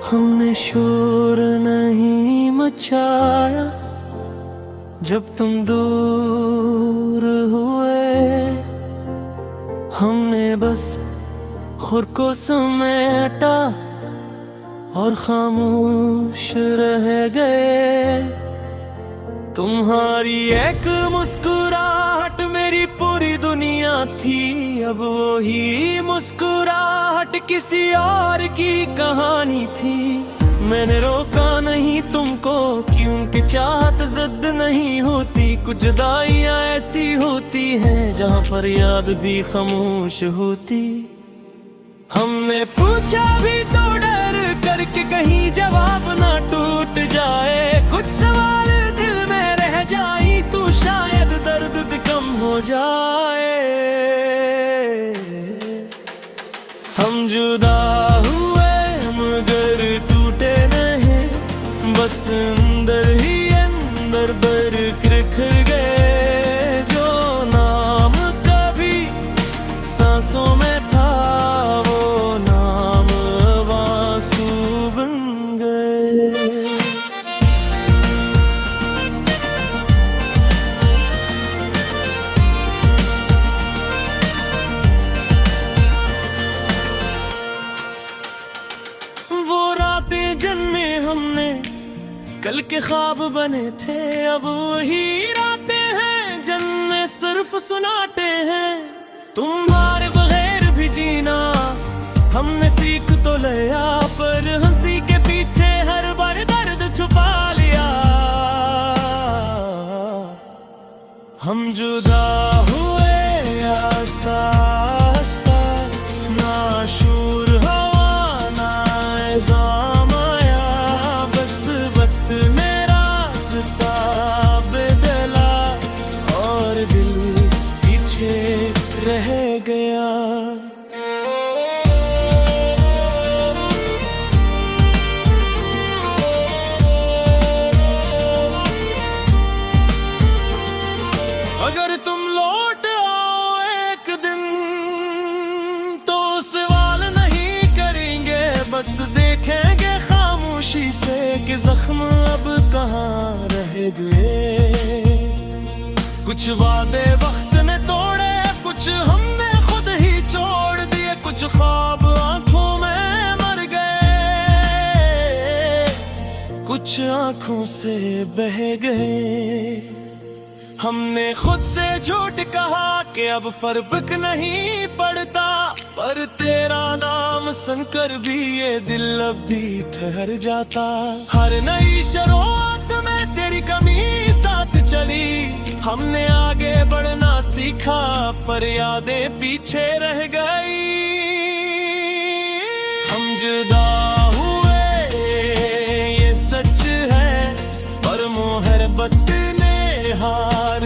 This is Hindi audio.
हमने शोर नहीं मचाया जब तुम दूर हुए। हमने बस खुद को समेटा और खामोश रह गए। तुम्हारी एक मुस्कुराहट मेरी पूरी दुनिया थी। अब वही मुस्कुराहट किसी और की कहानी थी। मैंने रोका नहीं तुमको क्योंकि चाहत जिद नहीं होती। कुछ जुदाइयां ऐसी होती हैं जहां फरियाद भी खामोश होती। हमने पूछा भी तो डर करके कहीं जवाब ना टूट जाए। कुछ सवाल दिल में रह जाई तो शायद दर्द कम हो जाए। हम जुदा हुए मगर टूटे नहीं, बस अंदर ही अंदर बरकरार गए। जो नाम कभी सांसों में था वो नाम आंसू बन गए। वो रातें जन्मे हमने कल के ख्वाब बने थे। अब वही रातें हैं जन्मे सिर्फ सुनाते हैं। तुम्हारे बगैर भी जीना हमने सीख तो लिया, पर हंसी के पीछे हर बार दर्द छुपा लिया। हम जुदा हुए आस्ता आस्ता, ना शूर हवा ना एज़ाम आया। बस वक्त में रास्ता बदला और दिल पीछे रह गया। अगर तुम लौट आओ एक दिन तो सवाल नहीं करेंगे, बस देखेंगे खामोशी से कि जख्म अब कहाँ रह गए। कुछ वादे वक्त ने तोड़े, कुछ हमने खुद ही छोड़ दिए। कुछ ख्वाब आंखों में मर गए, कुछ आंखों से बह गए। हमने खुद से झूठ कहा कि अब फर्क नहीं पड़ता, पर तेरा नाम सुनकर भी ये दिल अब भी ठहर जाता। हर नई शुरुआत में तेरी कमी साथ चली। हमने आगे बढ़ना सीखा पर यादें पीछे रह गई। हम जुदा हुए ये सच है, पर मोहब्बत ने हार